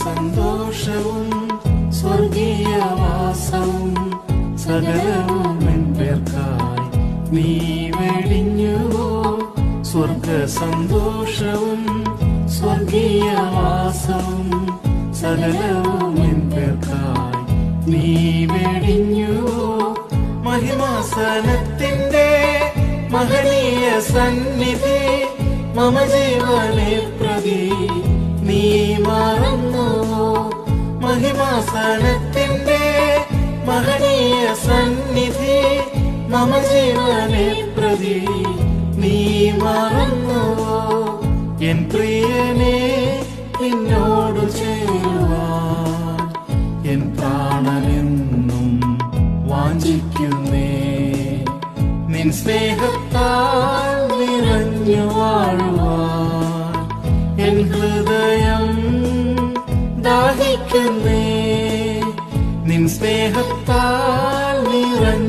സന്തോഷവും സ്വർഗീയവാസവും സകലവും എൻ പേർക്കായി നീ വെടിഞ്ഞുവോ. സ്വർഗ സന്തോഷവും സ്വർഗീയവാസവും സകലവും എൻ പേർക്കായി നീ വെടിഞ്ഞുവോ. മഹിമാസനത്തിന്റെ മഹനീയ സന്നിധി മമ ജീവനെ പ്രതി നീ മറന്നുവോ. മഹിമാസനത്തിന്റെ മഹനീയ സന്നിധി മമ ജീവനെ പ്രതി നീ മറന്നുവോ. എൻ പ്രിയനെ നിന്നോടു ചേരുവാൻ എൻ പ്രാണനെന്നും വാഞ്ചിക്കുന്നേ. നിൻ സ്നേഹത്താൽ നിറഞ്ഞു വാഴുവാൻ എൻ ഹൃദയം ദാഹിക്കുന്നേ. നിൻ സ്നേഹത്താൽ നിറഞ്ഞു